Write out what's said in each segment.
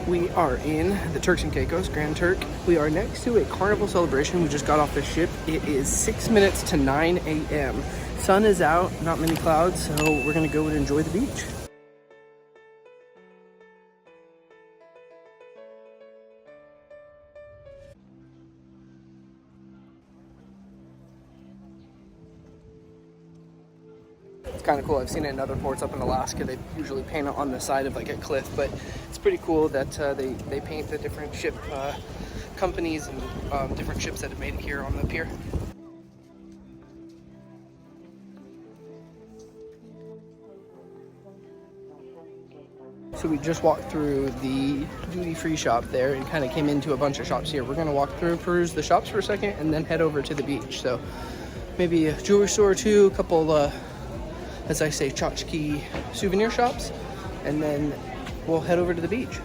We are in the Turks and Caicos, Grand Turk. We are next to a carnival celebration. We just got off the ship. It is 6 minutes to 9 a.m. Sun is out, not many clouds, so we're gonna go and enjoy the beach. It's kind of cool. I've seen it in other ports up in Alaska. They usually paint it on the side of like a cliff, but it's pretty cool that they paint the different ship companies and different ships that have made it here on the pier. So we just walked through the duty-free shop there and kind of came into a bunch of shops here. We're going to walk through, peruse the shops for a second, and then head over to the beach. So maybe a jewelry store or two, a couple as I say, tchotchke souvenir shops, and then we'll head over to the beach.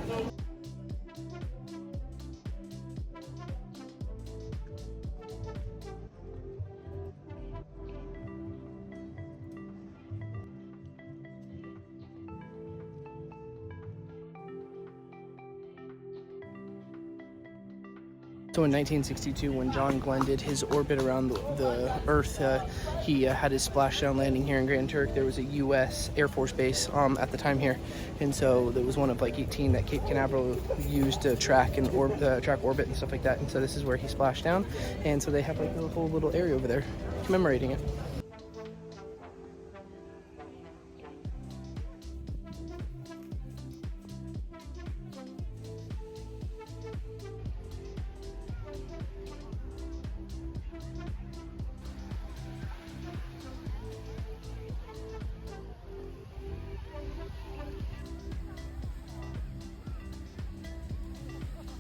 So in 1962, when John Glenn did his orbit around the Earth, he had his splashdown landing here in Grand Turk. There was a U.S. Air Force base at the time here, and so there was one of like 18 that Cape Canaveral used to track and track orbit and stuff like that. And so this is where he splashed down, and so they have like a whole little area over there commemorating it.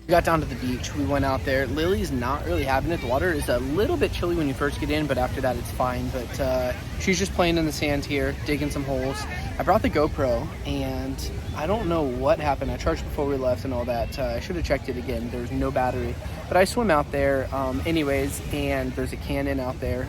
We got down to the beach. We went out there. Lily's not really having it. The water is a little bit chilly when you first get in, but after that it's fine. But she's just playing in the sand here, digging some holes. I brought the GoPro, and I don't know what happened. I charged before we left and all that. I should have checked it again. There's no battery. But I swim out there anyways, and there's a cannon out there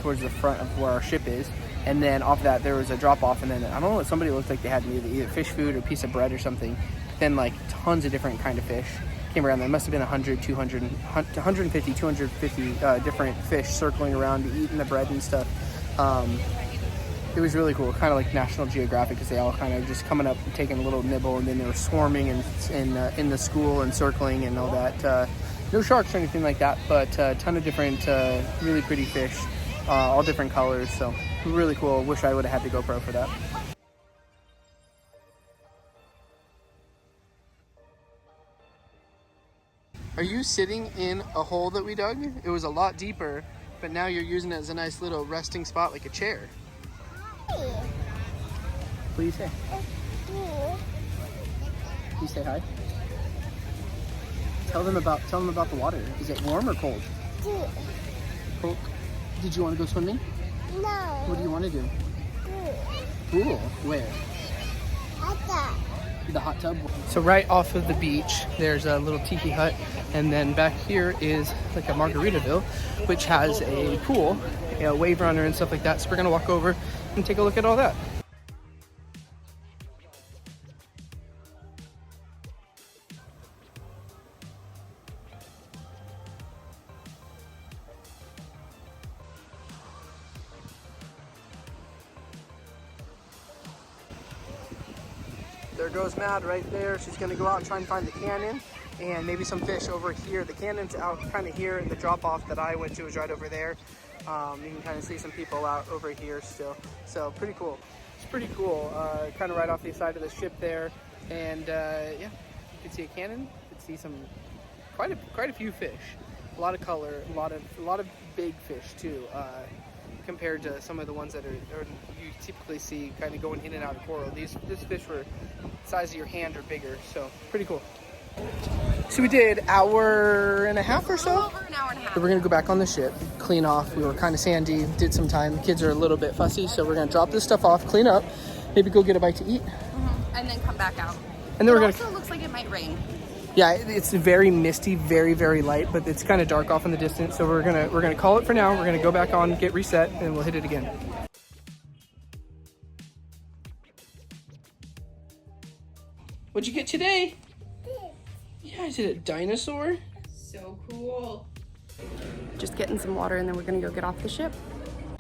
towards the front of where our ship is. And then off that, there was a drop-off, and then I don't know what somebody looked like they had either fish food or a piece of bread or something. Then like tons of different kind of fish came around. There must have been 100, 200, 150, 250 different fish circling around, eating the bread and stuff. It was really cool, kind of like National Geographic, because they all kind of just coming up and taking a little nibble, and then they were swarming in the school and circling and all that. No sharks or anything like that, but a ton of different really pretty fish, all different colors. So really cool. Wish I would have had the GoPro for that. Are you sitting in a hole that we dug? It was a lot deeper, but now you're using it as a nice little resting spot, like a chair. Hi. What do you say? You say hi? Tell them about the water. Is it warm or cold? Cold. Did you want to go swimming? No. What do you want to do? Pool. Where? The hot tub. So right off of the beach, there's a little tiki hut, and then back here is like a Margaritaville, which has a pool, a wave runner and stuff like that. So we're gonna walk over and take a look at all that. There goes Mad right there. She's gonna go out and try and find the cannon and maybe some fish over here. The cannon's out kind of here, and the drop off that I went to was right over there. You can kind of see some people out over here still. So pretty cool. It's pretty cool. Kind of right off the side of the ship there. And yeah, you can see a cannon. You can see some quite a few fish. A lot of color, a lot of big fish too. Compared to some of the ones that are you typically see kind of going in and out of coral. These fish were the size of your hand or bigger, so pretty cool. So we did hour and a half or so. Over an hour and a half. So we're gonna go back on the ship, clean off. We were kind of sandy, did some time. The kids are a little bit fussy, so we're gonna drop this stuff off, clean up, maybe go get a bite to eat, and then come back out. And then it we're also looks like it might rain. Yeah, it's very misty, very, very light, but it's kind of dark off in the distance. So we're gonna call it for now. We're gonna go back on, get reset, and we'll hit it again. What'd you get today? Yeah, is it a dinosaur? So cool. Just getting some water and then we're gonna go get off the ship.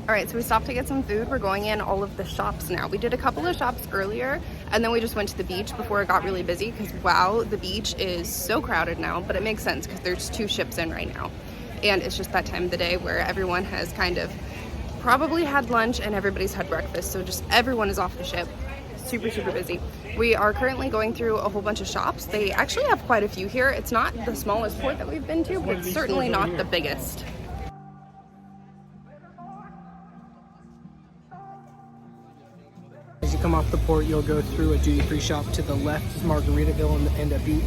All right, so we stopped to get some food. We're going in all of the shops now. We did a couple of shops earlier and then we just went to the beach before it got really busy because wow, the beach is so crowded now, but it makes sense because there's 2 ships in right now. And it's just that time of the day where everyone has kind of probably had lunch and everybody's had breakfast. So just everyone is off the ship. Super, super busy. We are currently going through a whole bunch of shops. They actually have quite a few here. It's not the smallest port that we've been to, but it's certainly not the biggest. As you come off the port, you'll go through a duty-free shop. To the left is Margaritaville and a beach.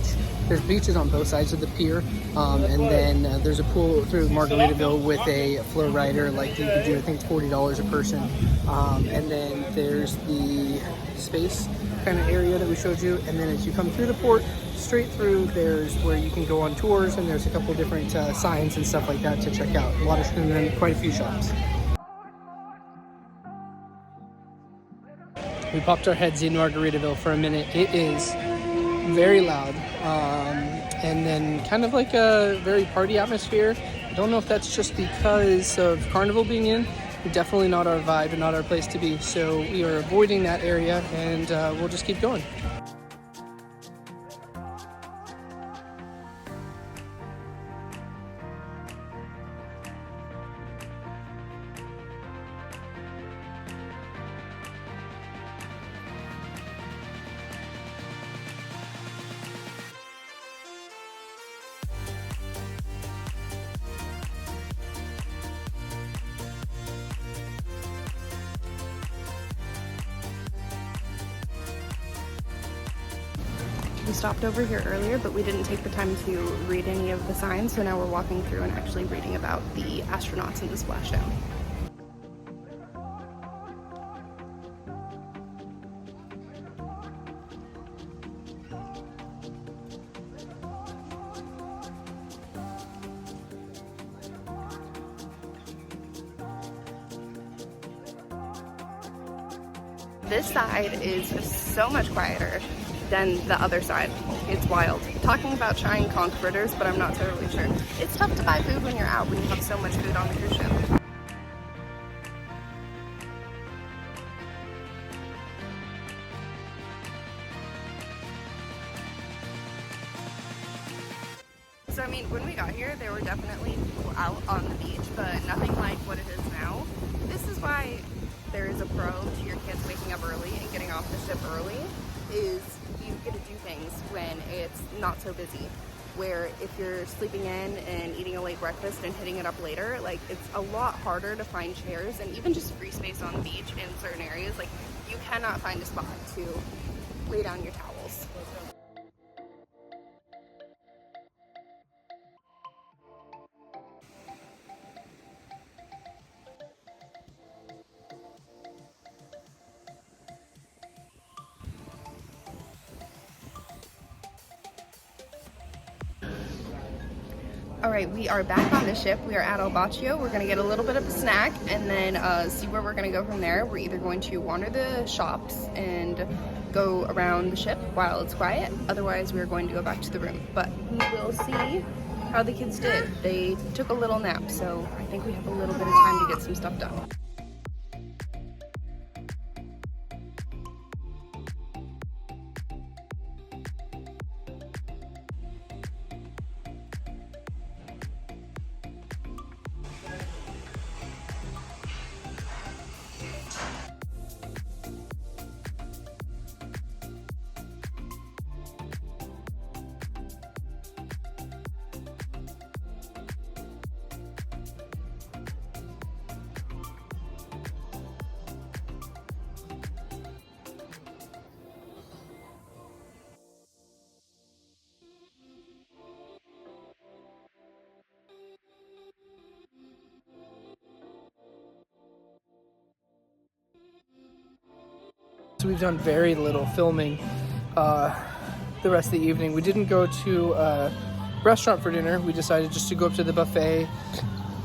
There's beaches on both sides of the pier, and then there's a pool through Margaritaville with a flow rider. Like you can do, I think it's $40 a person. And then there's the space kind of area that we showed you. And then as you come through the port, straight through, there's where you can go on tours, and there's a couple different signs and stuff like that to check out. A lot of, and then quite a few shops. We popped our heads in Margaritaville for a minute. It is very loud, and then kind of like a very party atmosphere. I don't know if that's just because of Carnival being in. Definitely not our vibe and not our place to be. So we are avoiding that area, and we'll just keep going. We stopped over here earlier, but we didn't take the time to read any of the signs, so now we're walking through and actually reading about the astronauts in the splashdown. This side is so much quieter than the other side. It's wild. Talking about giant conch fritters, but I'm not totally sure. It's tough to buy food when you're out, when you have so much food on the cruise ship. So I mean, when we got here, there were definitely people out on the beach, but nothing like what it is now. This is why there is a pro to your kids waking up early and getting off the ship early, is you get to do things when it's not so busy. Where if you're sleeping in and eating a late breakfast and hitting it up later, like it's a lot harder to find chairs and even just free space on the beach in certain areas. Like you cannot find a spot to lay down your towels. All right, we are back on the ship. We are at El Baccio. We're gonna get a little bit of a snack and then see where we're gonna go from there. We're either going to wander the shops and go around the ship while it's quiet. Otherwise, we're going to go back to the room. But we will see how the kids did. They took a little nap, so I think we have a little bit of time to get some stuff done. So we've done very little filming the rest of the evening. We didn't go to a restaurant for dinner. We decided just to go up to the buffet.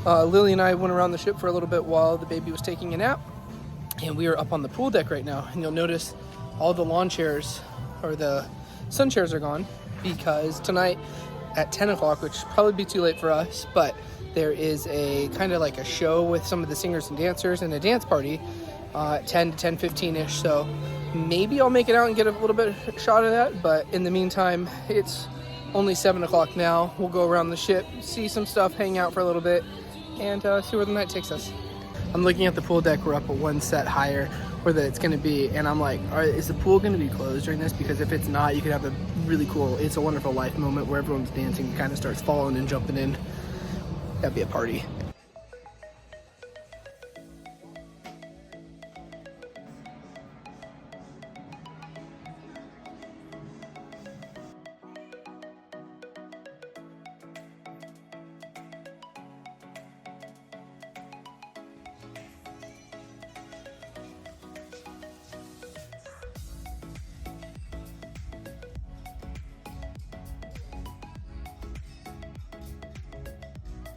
Lily and I went around the ship for a little bit while the baby was taking a nap. And we are up on the pool deck right now. And you'll notice all the lawn chairs, or the sun chairs, are gone. because tonight at 10 o'clock, which will probably be too late for us, but there is a kind of like a show with some of the singers and dancers and a dance party at 10 to 10:15-ish. So maybe I'll make it out and get a little bit of shot of that. But in the meantime, it's only 7 o'clock now. We'll go around the ship, see some stuff, hang out for a little bit, and see where the night takes us. I'm looking at the pool deck. We're up at one set higher where that it's going to be, and I'm like, all right, is the pool going to be closed during this? Because if it's not, you could have a really cool It's a Wonderful Life moment where everyone's dancing and kind of starts falling and jumping in. That'd be a party.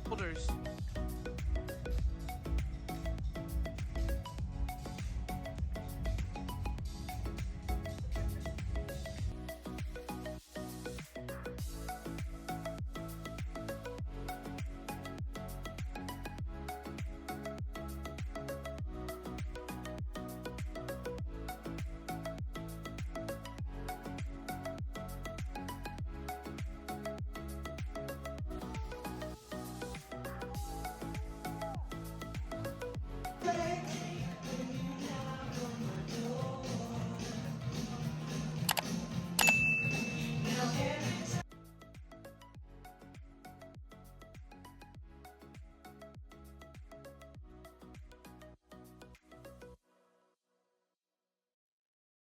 Holders.